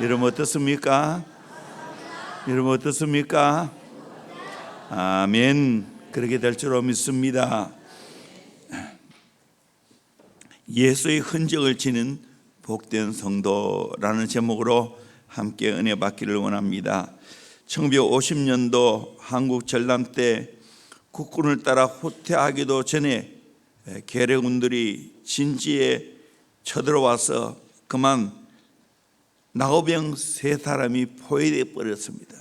여러분 어떻습니까? 여러분 어떻습니까? 아멘. 그렇게 될 줄로 믿습니다. 예수의 흔적을 지닌 복된 성도라는 제목으로 함께 은혜 받기를 원합니다. 1950년도 한국 전람 때 국군을 따라 후퇴하기도 전에 계략군들이 진지에 쳐들어와서 그만 나우병 3사람이 포위되어 버렸습니다.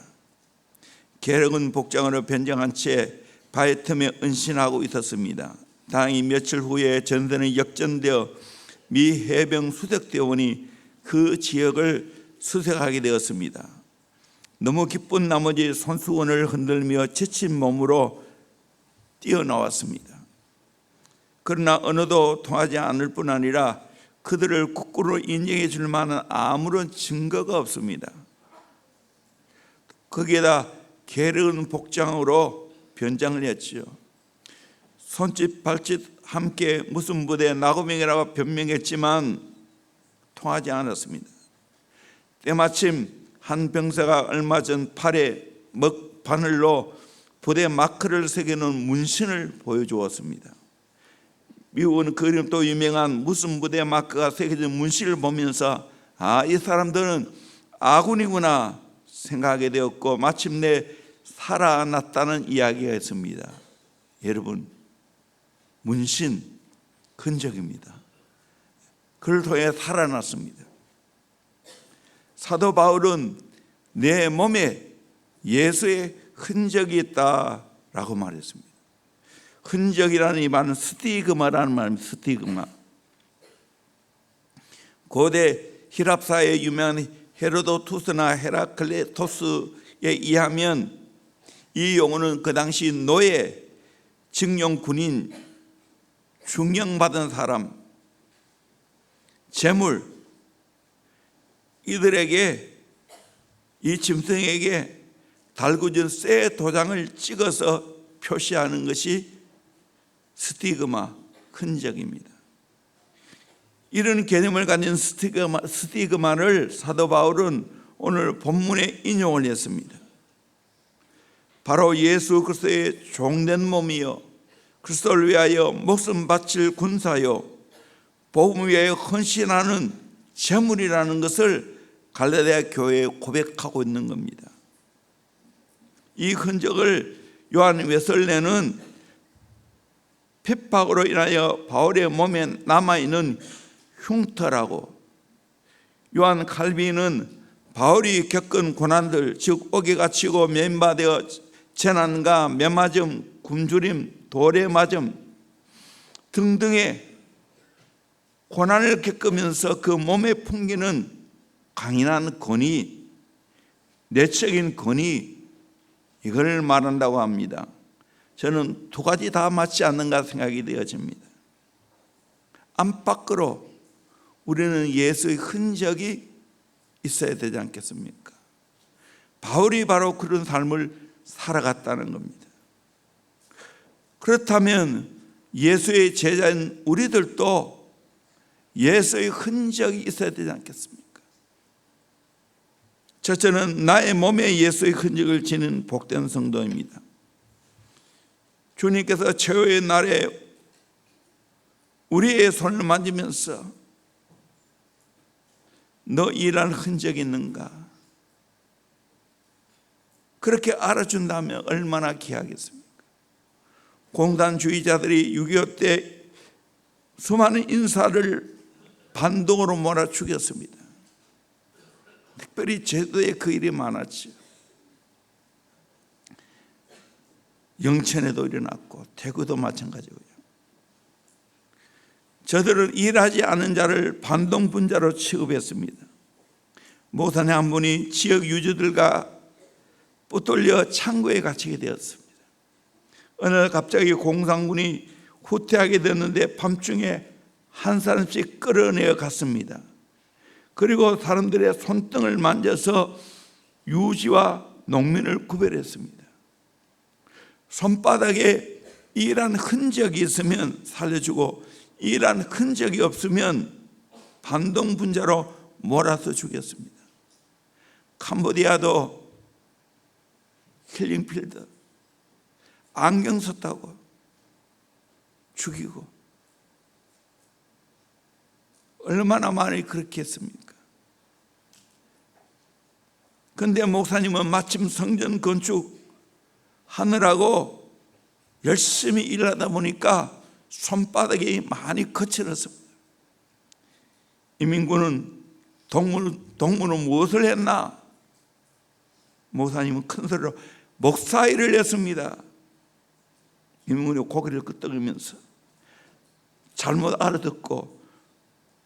계략군 복장으로 변장한 채 바위 틈에 은신하고 있었습니다. 다행히 며칠 후에 전선이 역전되어 미 해병 수색대원이 그 지역을 수색하게 되었습니다. 너무 기쁜 나머지 손수건을 흔들며 지친 몸으로 뛰어나왔습니다. 그러나 언어도 통하지 않을 뿐 아니라 그들을 국군으로 인정해 줄 만한 아무런 증거가 없습니다. 거기에다 계략군 복장으로 변장을 했지요. 손짓 발짓 함께 무슨 부대 나고명이라고 변명했지만 통하지 않았습니다. 때마침 한 병사가 얼마 전 팔에 먹 바늘로 부대 마크를 새겨놓은 문신을 보여주었습니다. 미국은 그림도 유명한 무슨 부대 마크가 새겨진 문신을 보면서 이 사람들은 아군이구나 생각하게 되었고 마침내 살아났다는 이야기가 있습니다. 여러분, 문신, 흔적입니다. 그를 통해 살아났습니다. 사도 바울은 내 몸에 예수의 흔적이 있다라고 말했습니다. 흔적이라는 이 말은 스티그마라는 말입니다. 스티그마. 고대 히랍사의 유명한 헤로도투스나 헤라클레토스에 의하면 이 용어는 그 당시 노예, 징용 군인, 중형받은 사람, 재물, 이들에게, 이 짐승에게 달구진 쇠 도장을 찍어서 표시하는 것이 스티그마, 흔적입니다. 이런 개념을 가진 스티그마를 사도 바울은 오늘 본문에 인용을 했습니다. 바로 예수 그리스도의 종된 몸이요 그리스도를 위하여 목숨 바칠 군사요 복음을 위하여 헌신하는 제물이라는 것을 갈라디아 교회에 고백하고 있는 겁니다. 이 흔적을 요한 웨슬레는 핍박으로 인하여 바울의 몸에 남아있는 흉터라고, 요한 칼빈은 바울이 겪은 고난들, 즉 옥에 갇히고 면바되어 재난과 매맞음, 굶주림, 돌에 맞음 등등의 고난을 겪으면서 그 몸에 풍기는 강인한 권위, 내적인 권위, 이걸 말한다고 합니다. 저는 두 가지 다 맞지 않는가 생각이 되어집니다. 안팎으로 우리는 예수의 흔적이 있어야 되지 않겠습니까? 바울이 바로 그런 삶을 살아갔다는 겁니다. 그렇다면 예수의 제자인 우리들도 예수의 흔적이 있어야 되지 않겠습니까? 첫째는 나의 몸에 예수의 흔적을 지닌 복된 성도입니다. 주님께서 최후의 날에 우리의 손을 만지면서 너 일한 흔적이 있는가? 그렇게 알아준다면 얼마나 귀하겠습니까? 공산주의자들이 6.25 때 수많은 인사를 반동으로 몰아 죽였습니다. 특별히 제도에 그 일이 많았죠. 영천에도 일어났고 대구도 마찬가지고요. 저들은 일하지 않은 자를 반동분자로 취급했습니다. 모산의 한 분이 지역 유주들과 붙들려 창고에 갇히게 되었습니다. 어느 날 갑자기 공산군이 후퇴하게 됐는데 밤중에 한 사람씩 끌어내어 갔습니다. 그리고 사람들의 손등을 만져서 유지와 농민을 구별했습니다. 손바닥에 일한 흔적이 있으면 살려주고 일한 흔적이 없으면 반동분자로 몰아서 죽였습니다. 캄보디아도 힐링필드 안경 썼다고 죽이고 얼마나 많이 그렇게 했습니까? 그런데 목사님은 마침 성전 건축 하느라고 열심히 일하다 보니까 손바닥이 많이 거칠었습니다. 이민구는 동물은 무엇을 했나? 목사님은 큰 소리로 목사일을 했습니다. 이민구는 고개를 끄덕이면서 잘못 알아듣고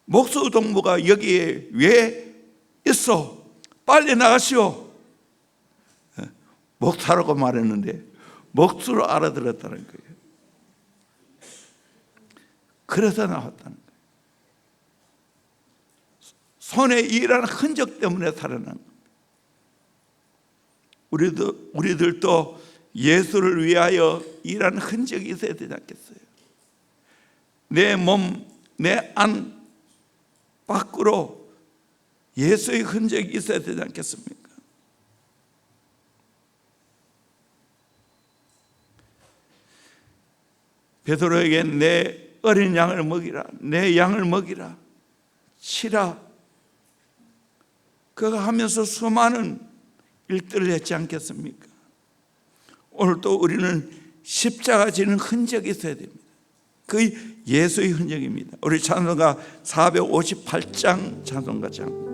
목수동무가 여기에 왜 있어? 빨리 나가시오. 목사라고 말했는데 목수로 알아들었다는 거예요. 그래서 나왔다는 거예요. 손에 일하는 흔적 때문에 살아난 겁니다. 우리들도 예수를 위하여 일하는 흔적이 있어야 되지 않겠어요? 내 몸, 내 안 밖으로 예수의 흔적이 있어야 되지 않겠습니까? 베드로에게 내 어린 양을 먹이라, 내 양을 먹이라, 치라. 그가 하면서 수많은 일들을 했지 않겠습니까? 오늘도 우리는 십자가 지는 흔적이 있어야 됩니다. 그 예수의 흔적입니다. 우리 찬송가 458장 찬송가장.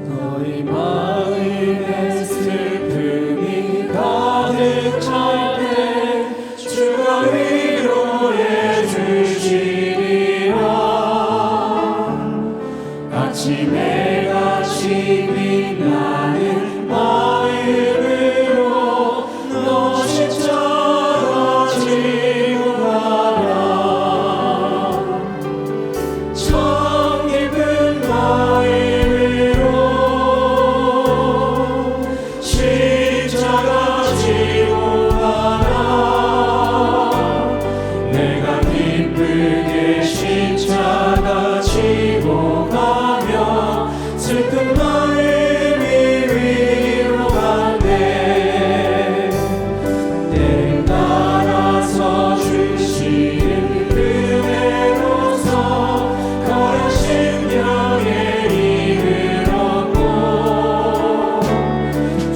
너희 마음에 슬픔이 가득 찰 때 주가 위로해 주시리라. 아침에 같이 빛나는 마음으로 너 십자가 지고 가라. 참 깊은 마음으로 십자가 지고 가라. 내가 기쁘게 십자가 지고 가며 슬픈 마음이 위로가네. 때를 따라서 주시는 은혜로서 거룩 심령에 이르렀고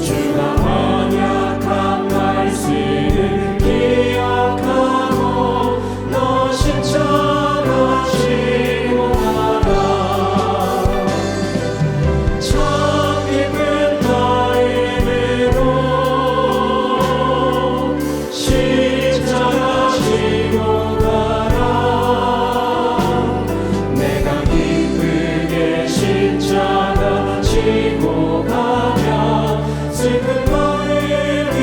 주가 언약한 말씀을 기억하고 너 십자가 지고 가라. 참 깊은 마음으로 십자가 지고 가라. 내가 기쁘게 십자가 지고 가며 슬픈 마음이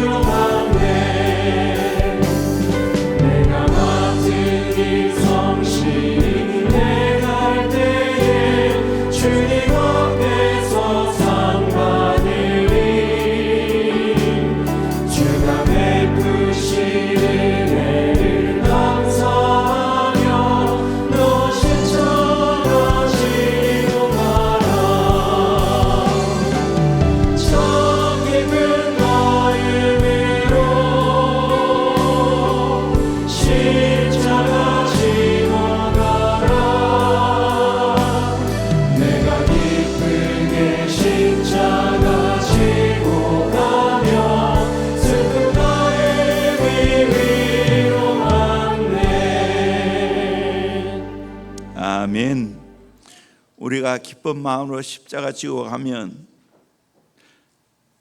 위로받네. 내가 맡은 일 성실히 내갈 때에 주님 앞에서 상 받으리. 주가 베푸신 은혜를 감사하며 너 십자가 지고 가라. 참 깊은 마음으로 십자가 지고 가라. 내가 기쁘게 십자가 지고 가며 슬픈 마음이 위로받네. 아멘. 우리가 기쁜 마음으로 십자가 지고 가면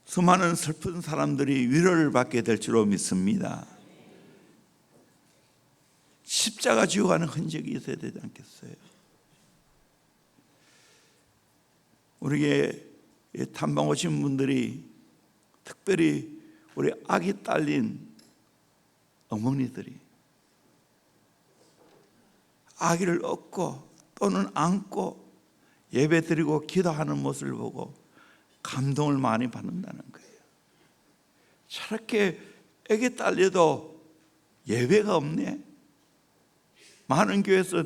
수많은 슬픈 사람들이 위로를 받게 될 줄로 믿습니다. 십자가 지고 가는 흔적이 있어야 되지 않겠어요? 우리에게 탐방 오신 분들이 특별히 우리 아기 딸린 어머니들이 아기를 업고 또는 안고 예배드리고 기도하는 모습을 보고 감동을 많이 받는다는 거예요. 저렇게 아기 딸려도 예배가 없네. 많은 교회에서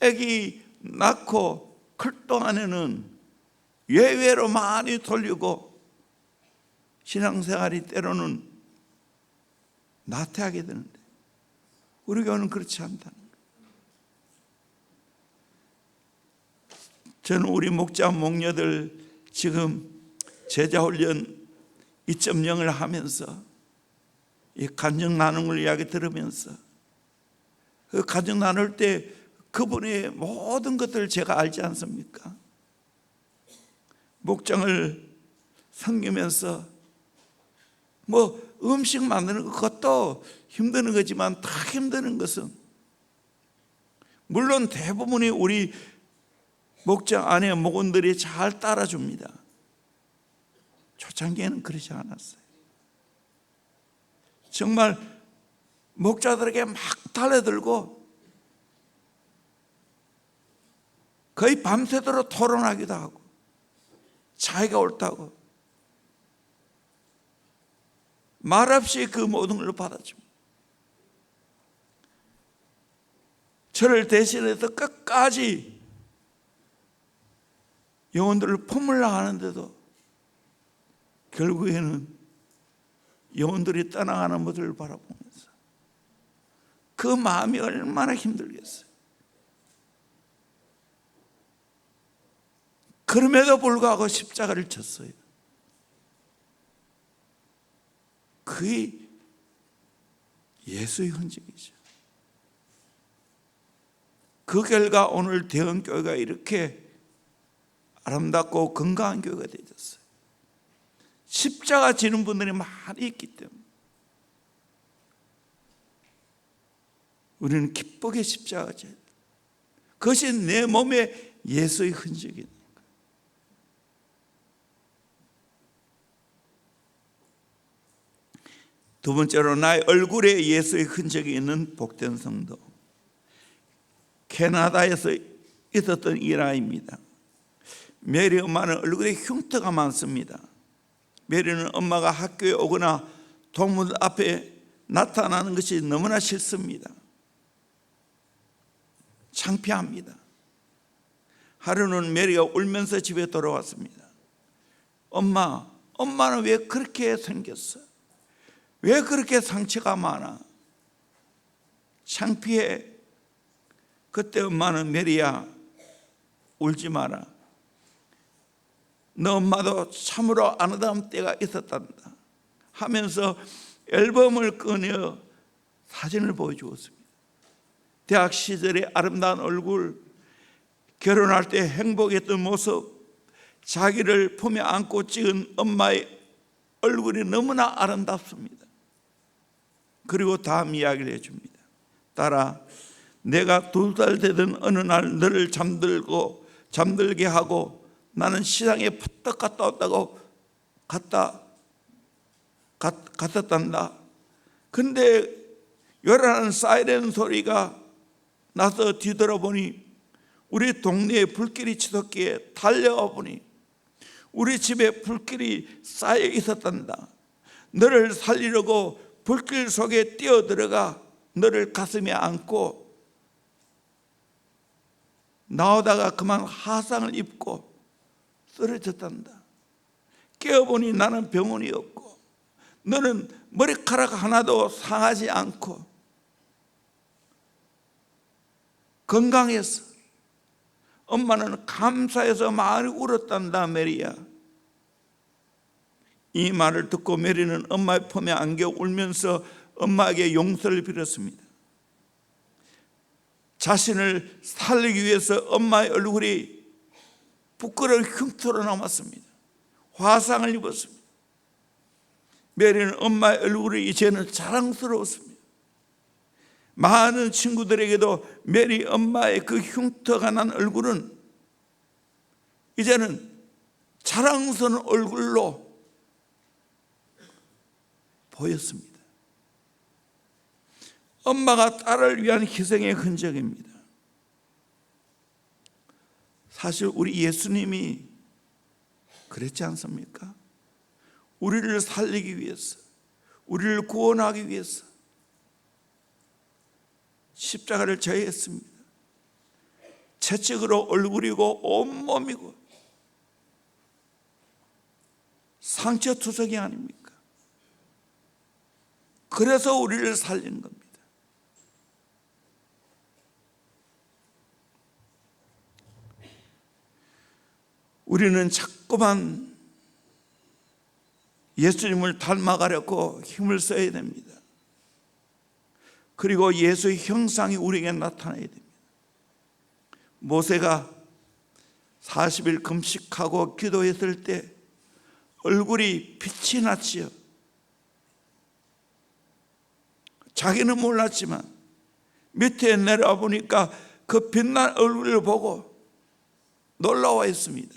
아기 낳고 클 동안에는 예외로 많이 돌리고 신앙생활이 때로는 나태하게 되는데 우리 교회는 그렇지 않다는 거예요. 저는 우리 목자 목녀들 지금 제자훈련 2.0을 하면서 이 간증 나눔을 이야기 들으면서 그 간증 나눌 때 그분의 모든 것들을 제가 알지 않습니까? 목장을 섬기면서 뭐 음식 만드는 것도 힘드는 거지만 다 힘드는 것은 물론 대부분이 우리 목장 안에 목원들이 잘 따라줍니다. 초창기에는 그러지 않았어요. 정말 목자들에게 막 달려들고 거의 밤새도록 토론하기도 하고 자기가 옳다고 말없이 그 모든 걸 받아줍니다. 저를 대신해서 끝까지 영혼들을 품으려 하는데도 결국에는 영혼들이 떠나가는 모습을 바라보면서 그 마음이 얼마나 힘들겠어요. 그럼에도 불구하고 십자가를 쳤어요. 그게 예수의 흔적이죠. 그 결과 오늘 대원교회가 이렇게 아름답고 건강한 교회가 되었어요. 십자가 지는 분들이 많이 있기 때문에 우리는 기쁘게 십자가 져야 돼. 그것이 내 몸에 예수의 흔적이니까. 두 번째로 나의 얼굴에 예수의 흔적이 있는 복된 성도. 캐나다에서 있었던 일화입니다. 메리 엄마는 얼굴에 흉터가 많습니다. 메리는 엄마가 학교에 오거나 동문 앞에 나타나는 것이 너무나 싫습니다. 창피합니다. 하루는 메리가 울면서 집에 돌아왔습니다. 엄마는 왜 그렇게 생겼어? 왜 그렇게 상처가 많아? 창피해. 그때 엄마는 메리야, 울지 마라. 너 엄마도 참으로 아름다운 때가 있었단다 하면서 앨범을 꺼내 사진을 보여주었습니다. 대학 시절의 아름다운 얼굴, 결혼할 때 행복했던 모습, 자기를 품에 안고 찍은 엄마의 얼굴이 너무나 아름답습니다. 그리고 다음 이야기를 해줍니다. 딸아, 내가 2살 되던 어느 날 너를 잠들게 하고 나는 시장에 푸떡 갔었단다. 근데 요란한 사이렌 소리가 나서 뒤돌아보니 우리 동네에 불길이 치솟기에 달려와 보니 우리 집에 불길이 쌓여 있었단다. 너를 살리려고 불길 속에 뛰어들어가 너를 가슴에 안고 나오다가 그만 화상을 입고 쓰러졌단다. 깨어보니 나는 병원이었고 너는 머리카락 하나도 상하지 않고 건강했어. 엄마는 감사해서 많이 울었단다. 메리야. 이 말을 듣고 메리는 엄마의 품에 안겨 울면서 엄마에게 용서를 빌었습니다. 자신을 살리기 위해서 엄마의 얼굴이 부끄러운 흉터로 남았습니다. 화상을 입었습니다. 메리는 엄마의 얼굴이 이제는 자랑스러웠습니다. 많은 친구들에게도 메리 엄마의 그 흉터가 난 얼굴은 이제는 자랑스러운 얼굴로 보였습니다. 엄마가 딸을 위한 희생의 흔적입니다. 사실 우리 예수님이 그랬지 않습니까? 우리를 살리기 위해서, 우리를 구원하기 위해서 십자가를 져야 했습니다. 채찍으로 얼굴이고 온몸이고 상처투성이 아닙니까? 그래서 우리를 살린 겁니다. 우리는 자꾸만 예수님을 닮아가려고 힘을 써야 됩니다. 그리고 예수의 형상이 우리에게 나타나야 됩니다. 모세가 40일 금식하고 기도했을 때 얼굴이 빛이 났지요. 자기는 몰랐지만 밑에 내려와 보니까 그 빛난 얼굴을 보고 놀라워 했습니다.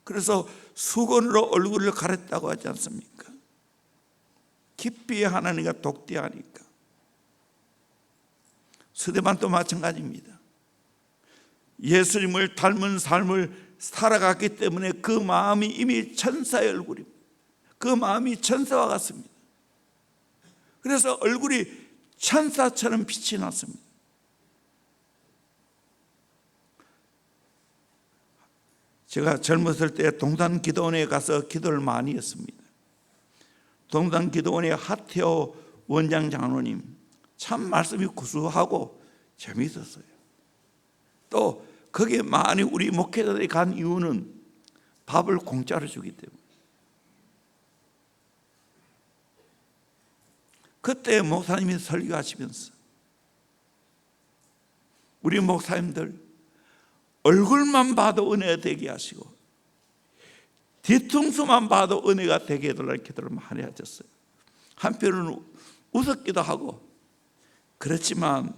그래서 수건으로 얼굴을 가렸다고 하지 않습니까? 깊이 하나님과 독대하니까. 스데반도 마찬가지입니다. 예수님을 닮은 삶을 살아갔기 때문에 그 마음이 이미 천사의 얼굴입니다. 그 마음이 천사와 같습니다. 그래서 얼굴이 천사처럼 빛이 났습니다. 제가 젊었을 때 동산기도원에 가서 기도를 많이 했습니다. 동산기도원의 하태호 원장 장로님 참 말씀이 구수하고 재미있었어요. 또 거기에 많이 우리 목회자들이 간 이유는 밥을 공짜로 주기 때문에. 그때 목사님이 설교하시면서 우리 목사님들 얼굴만 봐도 은혜가 되게 하시고 뒤통수만 봐도 은혜가 되게 해달라는 기도를 많이 하셨어요. 한편으로는 웃었기도 하고 그렇지만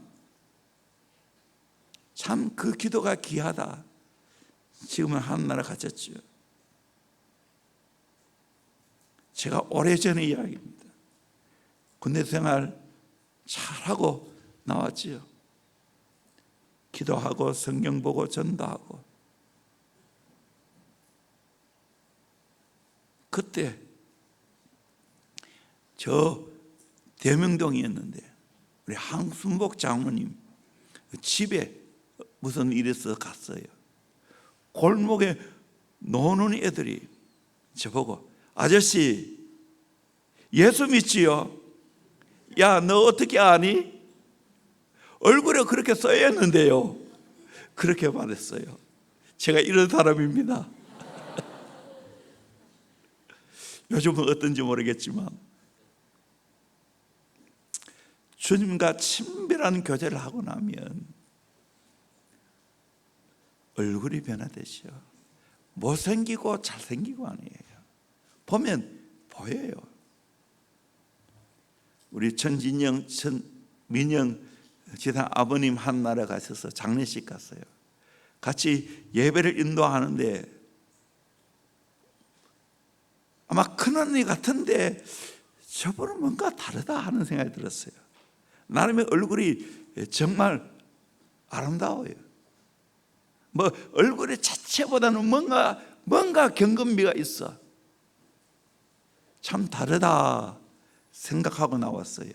참 그 기도가 귀하다. 지금은 하늘나라 가셨죠. 제가 오래전의 이야기입니다. 군대 생활 잘하고 나왔지요. 기도하고 성경 보고 전도하고. 그때 저 대명동이었는데 우리 항순복 장모님 집에 무슨 일이 있어서 갔어요. 골목에 노는 애들이 저보고 아저씨 예수 믿지요? 야, 너 어떻게 아니? 얼굴에 그렇게 써있는데요. 그렇게 말했어요. 제가 이런 사람입니다. 요즘은 어떤지 모르겠지만 주님과 친밀한 교제를 하고 나면 얼굴이 변화되죠. 못생기고 잘생기고 아니에요. 보면 보여요. 우리 전진영, 민영 지사 아버님 한 나라 가셔서 장례식 갔어요. 같이 예배를 인도하는데 아마 큰언니 같은데 저분은 뭔가 다르다 하는 생각이 들었어요. 나름의 얼굴이 정말 아름다워요. 뭐 얼굴의 자체보다는 뭔가 경건미가 있어. 참 다르다 생각하고 나왔어요.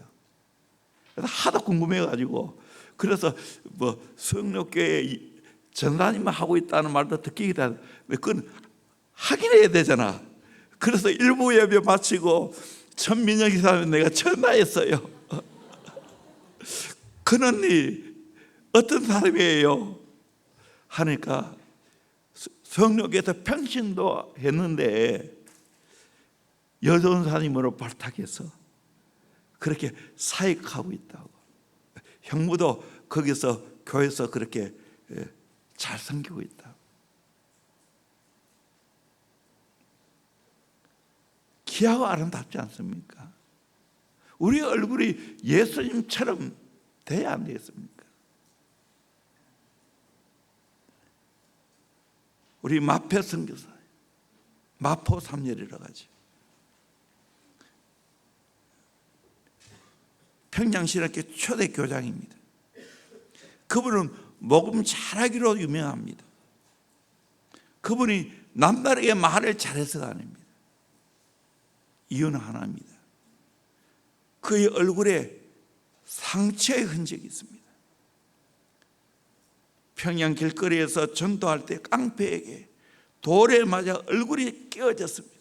그래서 하도 궁금해가지고 그래서 뭐 수영록교회 전사님만 하고 있다는 말도 듣기 기다려. 그건 확인해야 되잖아. 그래서 일부 예배 마치고 천민영 기사님 내가 전화했어요. 큰언니 어떤 사람이에요? 하니까 성령께서 평신도 했는데 여전사님으로 발탁해서 그렇게 사역하고 있다고. 형부도 거기서 교회에서 그렇게 잘 섬기고 있다고. 귀하고 아름답지 않습니까? 우리 얼굴이 예수님처럼 돼야 안 되겠습니까? 우리 마페 선교사, 마포 삼열이라고 하죠. 평양신학교 초대 교장입니다. 그분은 복음 잘하기로 유명합니다. 그분이 남다르게 말을 잘해서가 아닙니다. 이유는 하나입니다. 그의 얼굴에 상처의 흔적이 있습니다. 평양 길거리에서 전도할 때 깡패에게 돌에 맞아 얼굴이 깨어졌습니다.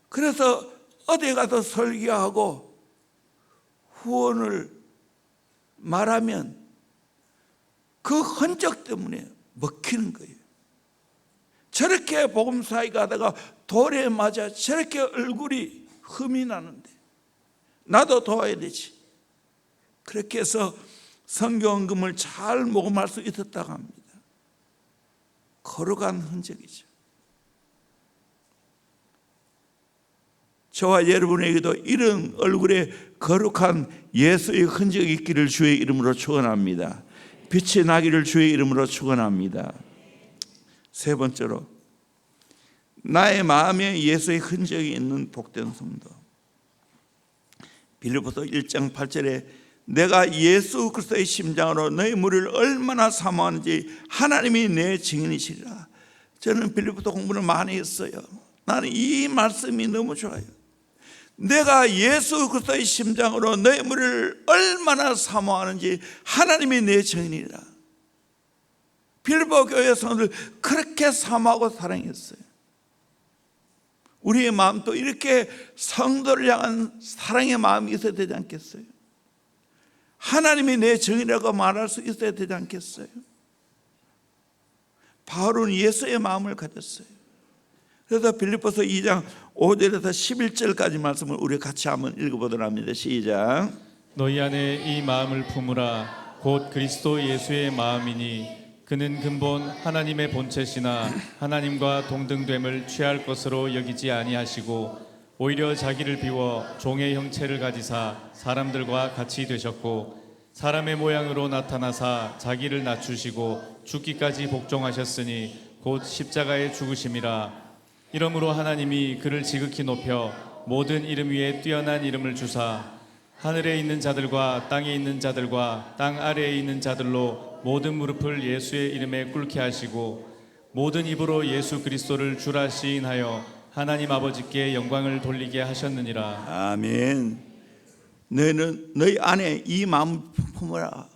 그래서 어디 가서 설교하고 후원을 말하면 그 흔적 때문에 먹히는 거예요. 저렇게 복음사에 가다가 돌에 맞아 저렇게 얼굴이 흠이 나는데 나도 도와야 되지. 그렇게 해서 성경금을 잘 모금할 수 있었다고 합니다. 거룩한 흔적이죠. 저와 여러분에게도 이런 얼굴에 거룩한 예수의 흔적이 있기를 주의 이름으로 축원합니다. 빛이 나기를 주의 이름으로 축원합니다. 세 번째로, 나의 마음에 예수의 흔적이 있는 복된 성도. 빌립보서 1장 8절에 내가 예수 그리스도의 심장으로 너희 무리를 얼마나 사모하는지 하나님이 내 증인이시리라. 저는 빌립보서 공부를 많이 했어요. 나는 이 말씀이 너무 좋아요. 내가 예수 그리스도의 심장으로 너희 무리를 얼마나 사모하는지 하나님이 내 증인이라. 빌립보 교회 성도를 그렇게 사모하고 사랑했어요. 우리의 마음도 이렇게 성도를 향한 사랑의 마음이 있어야 되지 않겠어요? 하나님이 내 증인이라고 말할 수 있어야 되지 않겠어요? 바울은 예수의 마음을 가졌어요. 그래서 빌립보서 2장 5절에서 11절까지 말씀을 우리 같이 한번 읽어보도록 합니다. 시작. 너희 안에 이 마음을 품으라. 곧 그리스도 예수의 마음이니 그는 근본 하나님의 본체시나 하나님과 동등됨을 취할 것으로 여기지 아니하시고 오히려 자기를 비워 종의 형체를 가지사 사람들과 같이 되셨고 사람의 모양으로 나타나사 자기를 낮추시고 죽기까지 복종하셨으니 곧 십자가에 죽으심이라. 이러므로 하나님이 그를 지극히 높여 모든 이름 위에 뛰어난 이름을 주사 하늘에 있는 자들과 땅에 있는 자들과 땅 아래에 있는 자들로 모든 무릎을 예수의 이름에 꿇게 하시고 모든 입으로 예수 그리스도를 주라 시인하여 하나님 아버지께 영광을 돌리게 하셨느니라. 아멘. 너희는 너희 안에 이 마음을 품으라.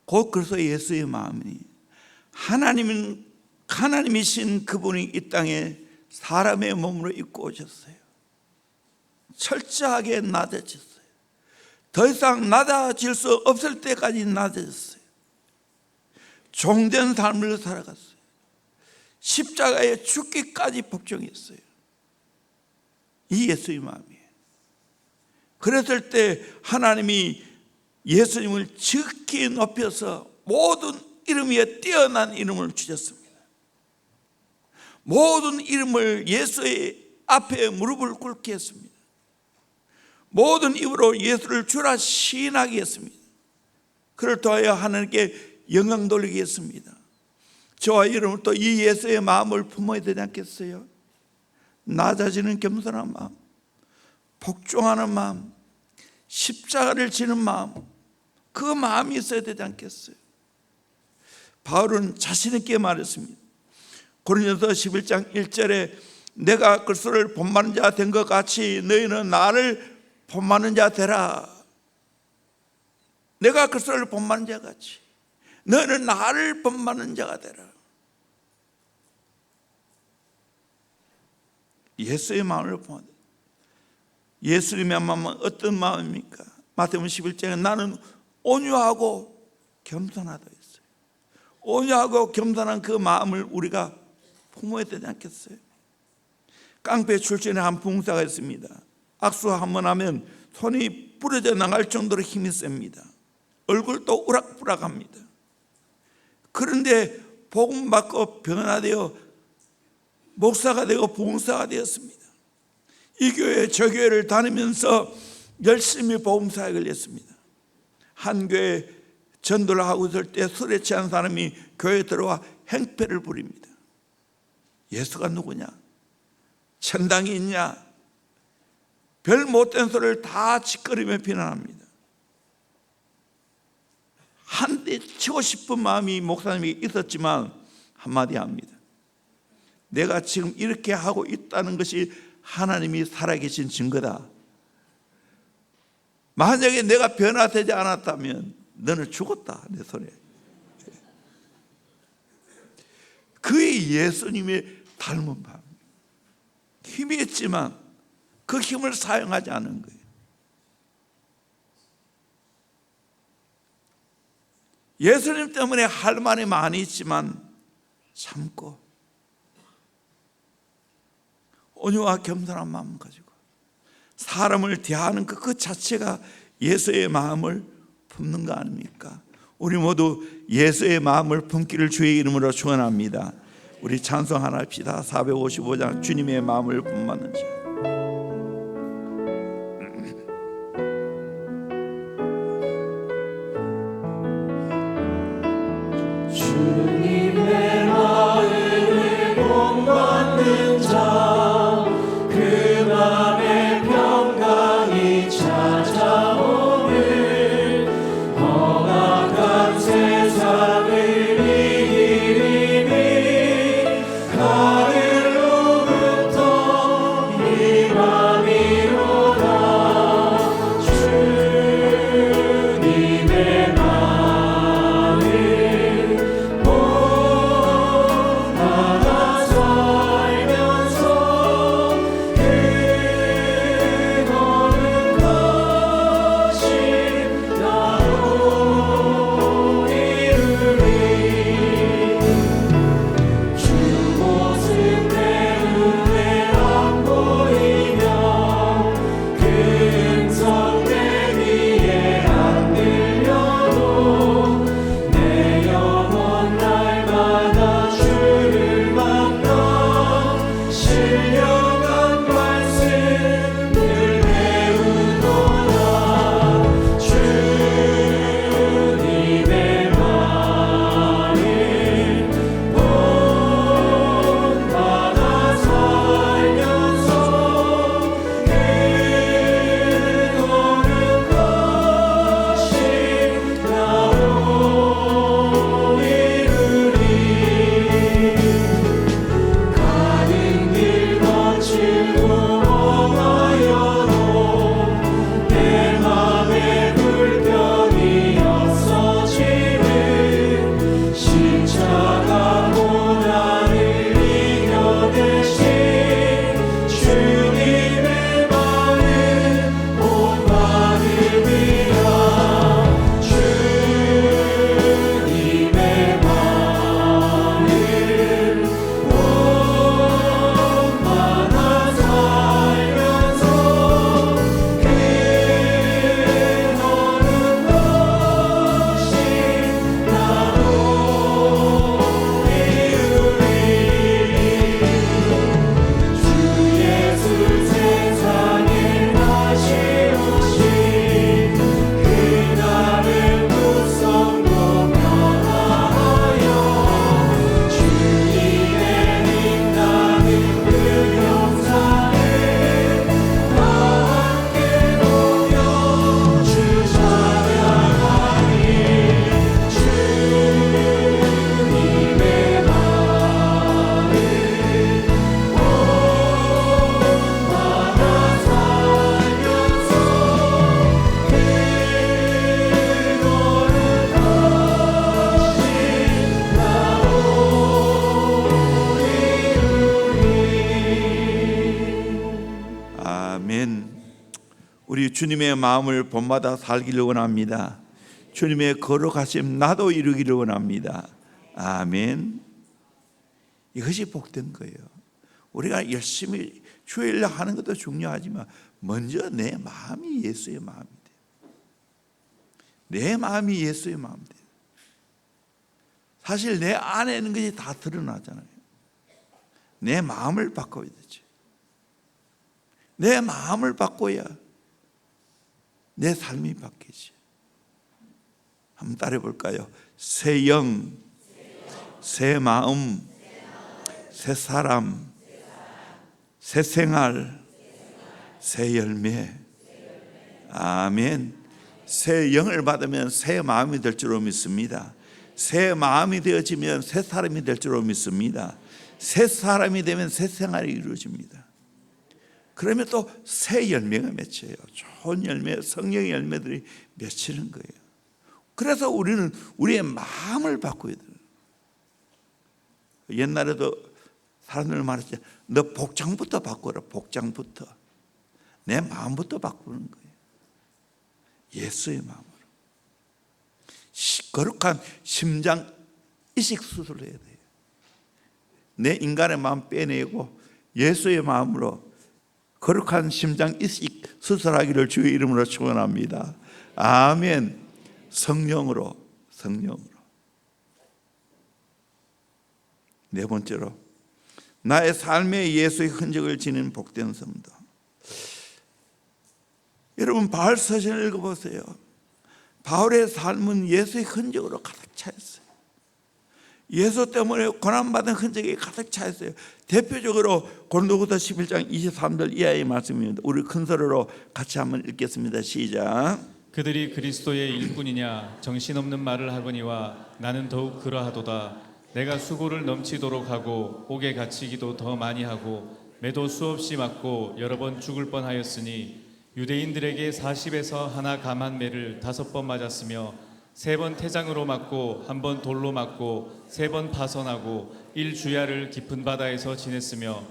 곧 그리스도 예수의 마음이니 하나님이신 그분이 이 땅에 사람의 몸으로 입고 오셨어요. 철저하게 낮아졌어요. 더 이상 낮아질 수 없을 때까지 낮아졌어요. 종된 삶을 살아갔어요. 십자가에 죽기까지 복종했어요. 이 예수의 마음이에요. 그랬을 때 하나님이 예수님을 지극히 높여서 모든 이름 위에 뛰어난 이름을 주셨습니다. 모든 이름을 예수의 앞에 무릎을 꿇게 했습니다. 모든 입으로 예수를 주라 시인하게 했습니다. 그를 통하여 하나님께 영광 돌리게 했습니다. 저와 여러분 또 이 예수의 마음을 품어야 되지 않겠어요? 낮아지는 겸손한 마음, 복종하는 마음, 십자가를 지는 마음, 그 마음이 있어야 되지 않겠어요? 바울은 자신 있게 말했습니다. 고린도서 11장 1절에 내가 그리스도를 본받는 자 된 것 같이 너희는 나를 본받는 자 되라. 내가 그리스도를 본받는 자 같이 너희는 나를 본받는 자가 되라. 예수의 마음을 본받아. 예수님의 마음은 어떤 마음입니까? 마태복음 11장에 나는 온유하고 겸손하다 했어요. 온유하고 겸손한 그 마음을 우리가 품어야 되지 않겠어요? 깡패 출신의 한 부흥사가 있습니다. 악수 한번 하면 손이 부러져 나갈 정도로 힘이 셉니다. 얼굴도 우락부락합니다. 그런데 복음 받고 변화되어 목사가 되고 부흥사가 되었습니다. 이 교회 저 교회를 다니면서 열심히 복음 사역을 했습니다. 한 교회 전도를 하고 있을 때 술에 취한 사람이 교회에 들어와 행패를 부립니다. 예수가 누구냐? 천당이 있냐? 별 못된 소리를 다 짓거리며 비난합니다. 한 대 치고 싶은 마음이 목사님이 있었지만 한마디 합니다. 내가 지금 이렇게 하고 있다는 것이 하나님이 살아계신 증거다. 만약에 내가 변화되지 않았다면 너는 죽었다, 내 손에. 그의 예수님의 닮은 마음, 힘이 있지만 그 힘을 사용하지 않은 거예요. 예수님 때문에 할 말이 많이 있지만 참고 온유와 겸손한 마음 가지고 사람을 대하는 그 자체가 예수의 마음을 품는 거 아닙니까? 우리 모두 예수의 마음을 품기를 주의 이름으로 축원합니다. 우리 찬송 하나 합시다. 455장 주님의 마음을 품는 자. 주님의 마음을 본받는 자, 그 맘에 평강이 찾아오는 험악한 세상을 이기리니 가을로부터 희망이로다. 주님의 마음을 본받아 살면서 그거는 것이 나로 이루리. 주 모습 내 눈에 안 보이며 그 음성 내 귀에 안 들려도 내 영혼 날마다 주를 만나 신령한 말씀을 배우노라. 주님의 마음을 본받아 살면서 그거는 것이 나로 이루리. 가는 길 거칠고 험하여도 내 맘에 불편이 없어지는 십자가 고난을 이겨내신 주님의 마음 본받으리라. 주님의 마음 본받아 살면서 그거는 것이 나로 이루리. 주 예수 세상에 다시 오신 그날을 묻성고 변화하여 주님의 빛나는 그 영상에 다 함께 보며 주 찬양하리. 주님의 마음을 본받아 살면서 그거는 것이 나로 이루리. 아멘. 우리 주님의 마음을 본받아 살기를 원합니다. 주님의 걸어가심 나도 이루기를 원합니다. 아멘. 이것이 복된 거예요. 우리가 열심히 주일날 하는 것도 중요하지만 먼저 내 마음이 예수의 마음이 돼요. 내 마음이 예수의 마음이 돼요. 사실 내 안에 있는 것이 다 드러나잖아요. 내 마음을 바꿔야 되죠. 내 마음을 바꿔야 내 삶이 바뀌지. 한번 따라해 볼까요? 새 영, 새 마음, 새 사람, 새 생활, 새 열매. 아멘. 새 영을 받으면 새 마음이 될 줄로 믿습니다. 새 마음이 되어지면 새 사람이 될 줄로 믿습니다. 새 사람이 되면 새 생활이 이루어집니다. 그러면 또 새 열매가 맺혀요. 좋은 열매, 성령의 열매들이 맺히는 거예요. 그래서 우리는 우리의 마음을 바꿔야 돼요. 옛날에도 사람들 말했죠. 너 복장부터 바꿔라. 복장부터. 내 마음부터 바꾸는 거예요. 예수의 마음으로. 거룩한 심장 이식 수술을 해야 돼요. 내 인간의 마음 빼내고 예수의 마음으로 거룩한 심장 이식 수술하기를 주의 이름으로 축원합니다. 아멘. 성령으로. 네 번째로, 나의 삶에 예수의 흔적을 지닌 복된 성도. 여러분, 바울 서신을 읽어보세요. 바울의 삶은 예수의 흔적으로 가득 차 있어요. 예수 때문에 고난받은 흔적이 가득 차 있어요. 대표적으로 고린도후서 11장 23절 이하의 말씀입니다. 우리 큰 소리로 같이 한번 읽겠습니다. 시작. 그들이 그리스도의 일꾼이냐 정신없는 말을 하거니와 나는 더욱 그러하도다. 내가 수고를 넘치도록 하고 옥에 갇히기도 더 많이 하고 매도 수없이 맞고 여러 번 죽을 뻔하였으니 유대인들에게 40에서 하나 감한 매를 5번 맞았으며 3번 태장으로 맞고 1번 돌로 맞고 3번 파선하고 1주야를 깊은 바다에서 지냈으며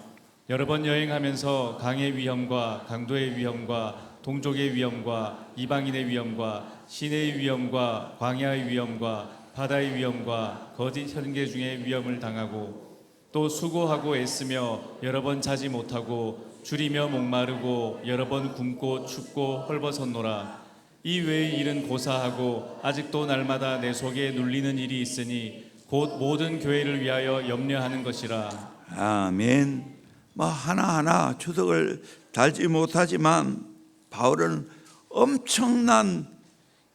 여러 번 여행하면서 강의 위험과 강도의 위험과 동족의 위험과 이방인의 위험과 시내의 위험과 광야의 위험과 바다의 위험과 거짓 선교 중의 위험을 당하고 또 수고하고 애쓰며 여러 번 자지 못하고 줄이며 목마르고 여러 번 굶고 춥고 헐벗었노라. 이 외의 일은 고사하고 아직도 날마다 내 속에 눌리는 일이 있으니 곧 모든 교회를 위하여 염려하는 것이라. 아멘. 하나하나 주석을 달지 못하지만 바울은 엄청난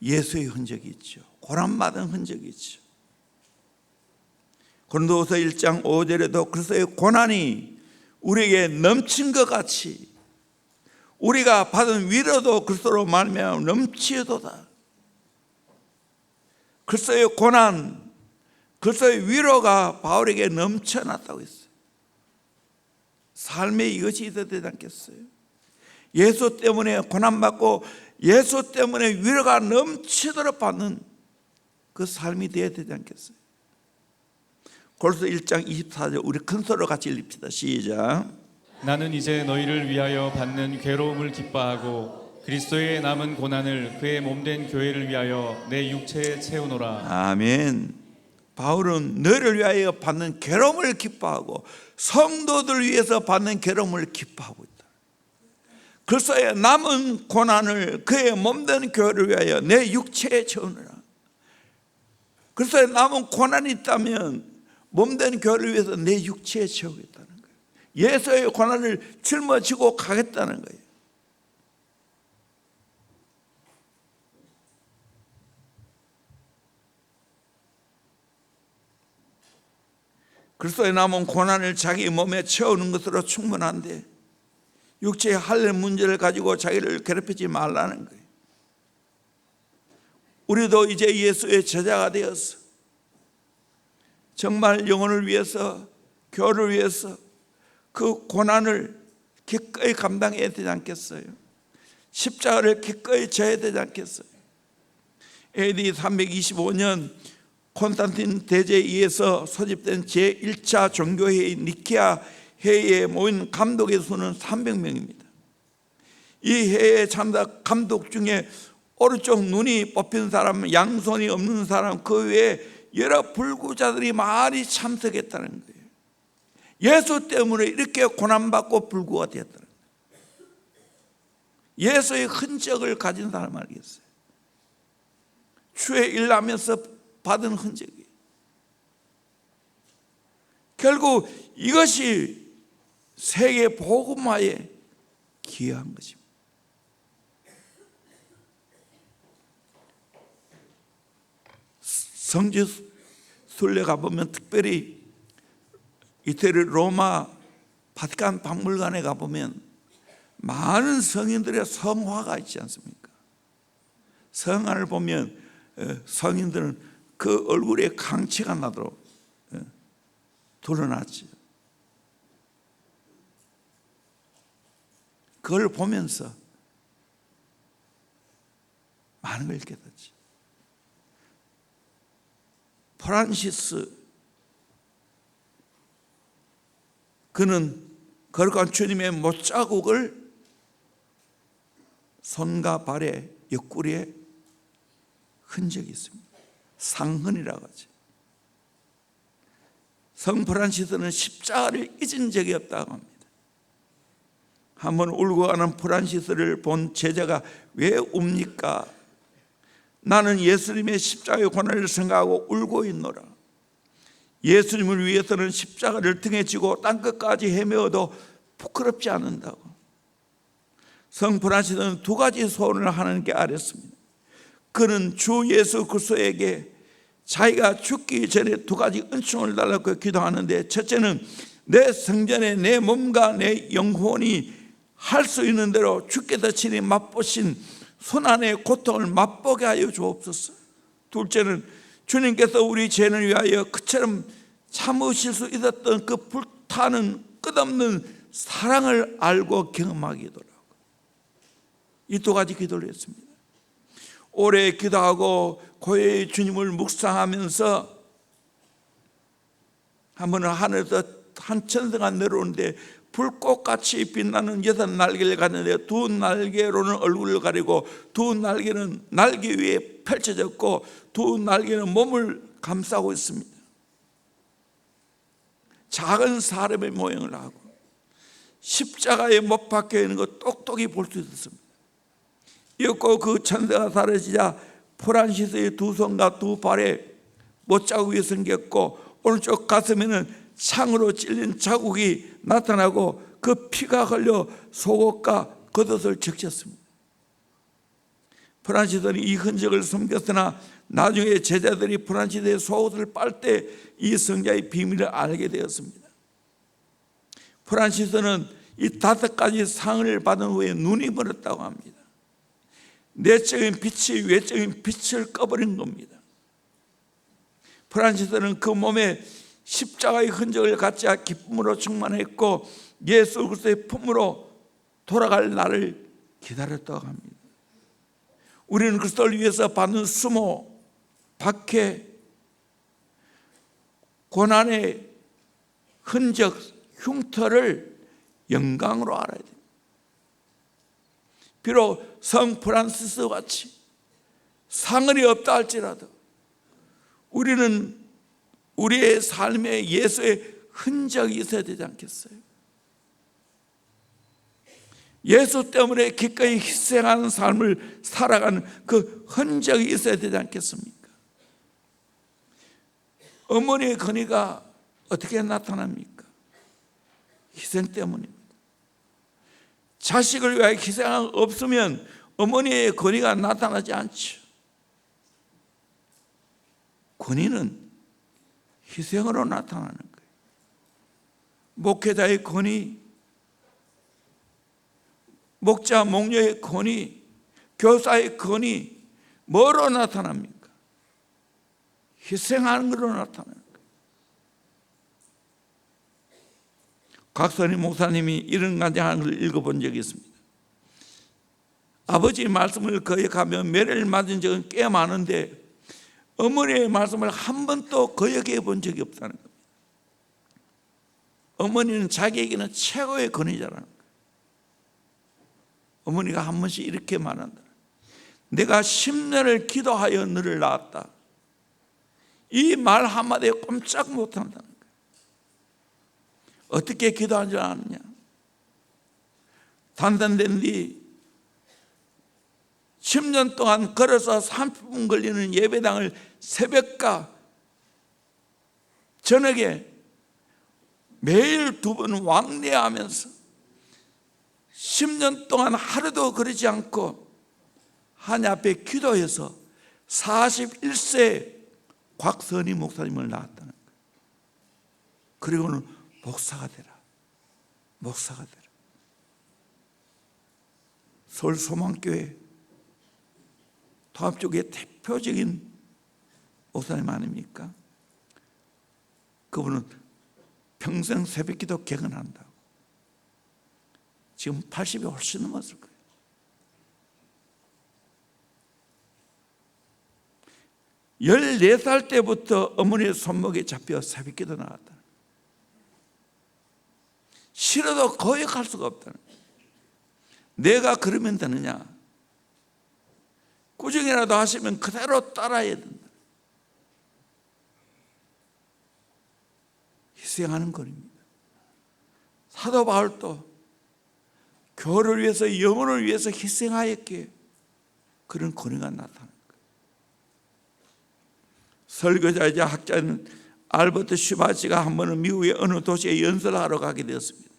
예수의 흔적이 있죠. 고난받은 흔적이 있죠. 고린도후서 1장 5절에도 그리스도의 고난이 우리에게 넘친 것 같이 우리가 받은 위로도 그리스도로 말미암아 넘치도다. 그리스도의 고난, 그리스도의 위로가 바울에게 넘쳐났다고 했어요. 삶에 이것이 있어야 되지 않겠어요? 예수 때문에 고난받고 예수 때문에 위로가 넘치도록 받는 그 삶이 되어야 되지 않겠어요? 골로새 1장 24절 우리 큰 소리로 같이 읽읍시다. 시작. 나는 이제 너희를 위하여 받는 괴로움을 기뻐하고 그리스도의 남은 고난을 그의 몸된 교회를 위하여 내 육체에 채우노라. 아멘. 바울은 너희를 위하여 받는 괴로움을 기뻐하고 성도들 위해서 받는 괴로움을 기뻐하고 있다. 그리스도의 남은 고난을 그의 몸된 교회를 위하여 내 육체에 채우노라. 그리스도의 남은 고난이 있다면 몸된 교회를 위해서 내 육체에 채우겠다는 거예요. 예수의 고난을 짊어지고 가겠다는 거예요. 그리스도의 남은 고난을 자기 몸에 채우는 것으로 충분한데 육체의 할례 문제를 가지고 자기를 괴롭히지 말라는 거예요. 우리도 이제 예수의 제자가 되어서 정말 영혼을 위해서, 교회를 위해서 그 고난을 기꺼이 감당해야 되지 않겠어요? 십자가를 기꺼이 져야 되지 않겠어요? AD 325년 콘스탄틴 대제에 의해서 소집된 제1차 종교회의 니케아 회의에 모인 감독의 수는 300명입니다. 이 회의에 참석 감독 중에 오른쪽 눈이 뽑힌 사람, 양손이 없는 사람, 그 외에 여러 불구자들이 많이 참석했다는 거예요. 예수 때문에 이렇게 고난받고 불구가 되었다는 거예요. 예수의 흔적을 가진 사람 알겠어요. 주의 일 하면서 받은 흔적이. 결국 이것이 세계 복음화에 기여한 것입니다. 성지 순례 가보면 특별히 이태리 로마 바티칸 박물관에 가보면 많은 성인들의 성화가 있지 않습니까? 성화를 보면 성인들은 그 얼굴에 강치가 나도록 드러났지. 그걸 보면서 많은 걸 깨닫지. 프란시스, 그는 거룩한 주님의 못자국을 손과 발에 옆구리에 흔적이 있습니다. 상흔이라고 하죠. 성 프란시스는 십자가를 잊은 적이 없다고 합니다. 한번 울고 가는 프란시스를 본 제자가 왜 웁니까? 나는 예수님의 십자가의 고난을 생각하고 울고 있노라. 예수님을 위해서는 십자가를 등에 지고 땅끝까지 헤매어도 부끄럽지 않는다고. 성 프란시스는 두 가지 소원을 하나님께 아뢰었습니다. 그는 주 예수 그리스도에게 자기가 죽기 전에 두 가지 은총을 달라고 기도하는데, 첫째는 내 성전에 내 몸과 내 영혼이 할 수 있는 대로 주께서 친히 맛보신 손안의 고통을 맛보게 하여 주옵소서. 둘째는 주님께서 우리 죄인을 위하여 그처럼 참으실 수 있었던 그 불타는 끝없는 사랑을 알고 경험하게 하도록. 이 두 가지 기도를 했습니다. 오래 기도하고 고요히 주님을 묵상하면서 한 번은 하늘에서 한 천사가 내려오는데 불꽃같이 빛나는 6날개를 가졌는데 두 날개로는 얼굴을 가리고 두 날개는 날개 위에 펼쳐졌고 두 날개는 몸을 감싸고 있습니다. 작은 사람의 모양을 하고 십자가에 못 박혀 있는 거 똑똑히 볼 수 있었습니다. 이었고 그 천사가 사라지자 프란시스의 두 손과 두 발에 못자국이 생겼고 오른쪽 가슴에는 창으로 찔린 자국이 나타나고 그 피가 흘려 속옷과 겉옷을 적셨습니다. 프란시스는 이 흔적을 숨겼으나 나중에 제자들이 프란시스의 속옷을 빨 때 이 성자의 비밀을 알게 되었습니다. 프란시스는 이 5가지 상을 받은 후에 눈이 멀었다고 합니다. 내적인 빛이 외적인 빛을 꺼버린 겁니다. 프란시스는 그 몸에 십자가의 흔적을 갖지 기쁨으로 충만했고 예수 그리스도의 품으로 돌아갈 날을 기다렸다고 합니다. 우리는 그리스도를 위해서 받는 수모, 박해, 고난의 흔적, 흉터를 영광으로 알아야 됩니다. 비록 성 프란시스 같이 상흔이 없다 할지라도 우리는 우리의 삶에 예수의 흔적이 있어야 되지 않겠어요? 예수 때문에 기꺼이 희생하는 삶을 살아가는 그 흔적이 있어야 되지 않겠습니까? 어머니의 건의가 어떻게 나타납니까? 희생 때문입니다. 자식을 위하여 희생이 없으면 어머니의 권위가 나타나지 않죠. 권위는 희생으로 나타나는 거예요. 목회자의 권위, 목자, 목녀의 권위, 교사의 권위, 뭐로 나타납니까? 희생하는 것으로 나타나는 거예요. 각선희 목사님이 이런 간증하는 걸 읽어본 적이 있습니다. 아버지의 말씀을 거역하며 매를 맞은 적은 꽤 많은데 어머니의 말씀을 한 번도 거역해 본 적이 없다는 겁니다. 어머니는 자기에게는 최고의 권위자라는 거예요. 어머니가 한 번씩 이렇게 말한다. 내가 10년을 기도하여 너를 낳았다. 이 말 한마디에 꼼짝 못한다는 거예요. 어떻게 기도한 줄 아느냐? 단단된 뒤 10년 동안 걸어서 30분 걸리는 예배당을 새벽과 저녁에 매일 2번 왕래하면서 10년 동안 하루도 그러지 않고 하나님 앞에 기도해서 41세 곽선희 목사님을 낳았다는 거예요. 그리고는 목사가 되라. 목사가 되라. 서울 소망교회 통합쪽의 대표적인 목사님 아닙니까? 그분은 평생 새벽기도 개근한다고. 지금 80이 훨씬 넘었을 거예요. 열네 살 때부터 어머니의 손목에 잡혀 새벽기도 나갔다. 싫어도 거의 갈 수가 없다. 내가 그러면 되느냐? 꾸중이라도 하시면 그대로 따라야 된다. 희생하는 거입니다. 사도 바울도 교회를 위해서, 영혼을 위해서 희생하였기에 그런 권위가 나타난 거예요. 설교자이자 학자인 알버트 슈바치가 한 번은 미국의 어느 도시에 연설하러 가게 되었습니다.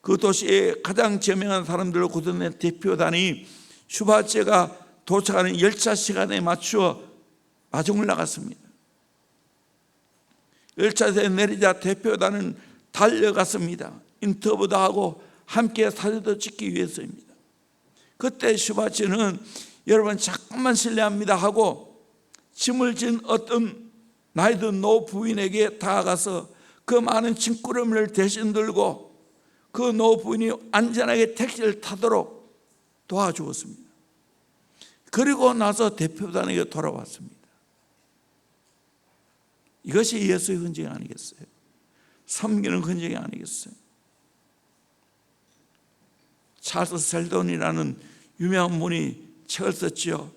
그 도시의 가장 저명한 사람들로 구성된 대표단이 슈바치가 도착하는 열차 시간에 맞추어 마중을 나갔습니다. 열차에서 내리자 대표단은 달려갔습니다. 인터뷰도 하고 함께 사진도 찍기 위해서입니다. 그때 슈바치는 여러분 잠깐만 실례합니다 하고 짐을 진 어떤 나이 든 노 부인에게 다가가서 그 많은 짐꾸러미를 대신 들고 그 노 부인이 안전하게 택시를 타도록 도와주었습니다. 그리고 나서 대표단에게 돌아왔습니다. 이것이 예수의 흔적이 아니겠어요? 섬기는 흔적이 아니겠어요? 찰스 셀돈이라는 유명한 분이 책을 썼지요.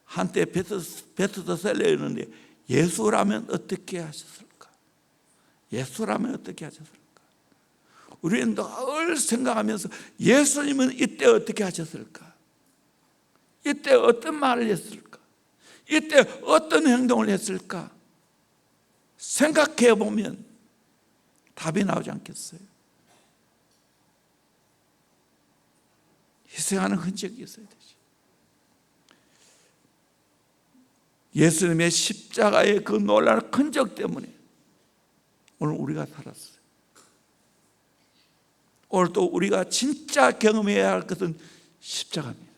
한때 베스트셀러였는데 예수라면 어떻게 하셨을까? 예수라면 어떻게 하셨을까? 우리는 늘 생각하면서 예수님은 이때 어떻게 하셨을까? 이때 어떤 말을 했을까? 이때 어떤 행동을 했을까? 생각해 보면 답이 나오지 않겠어요? 희생하는 흔적이 있어야 되지. 예수님의 십자가의 그 놀라운 흔적 때문에 오늘 우리가 살았어요. 오늘 또 우리가 진짜 경험해야 할 것은 십자가입니다.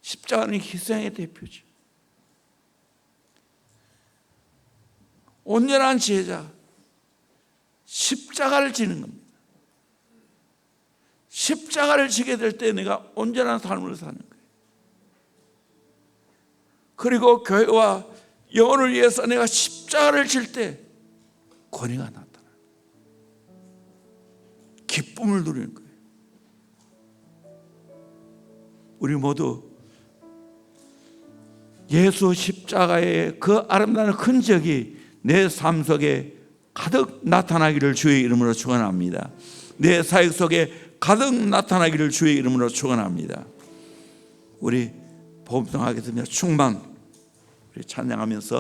십자가는 희생의 대표죠. 온전한 제자, 십자가를 지는 겁니다. 십자가를 지게 될 때 내가 온전한 삶을 사는 거예요. 그리고 교회와 영혼을 위해서 내가 십자가를 질 때 권위가 나타나요. 기쁨을 누리는 거예요. 우리 모두 예수 십자가의 그 아름다운 흔적이 내 삶 속에 가득 나타나기를 주의 이름으로 축원합니다. 내 사역 속에 가득 나타나기를 주의 이름으로 축원합니다. 우리 복음성하겠습니다. 충만 우리 찬양하면서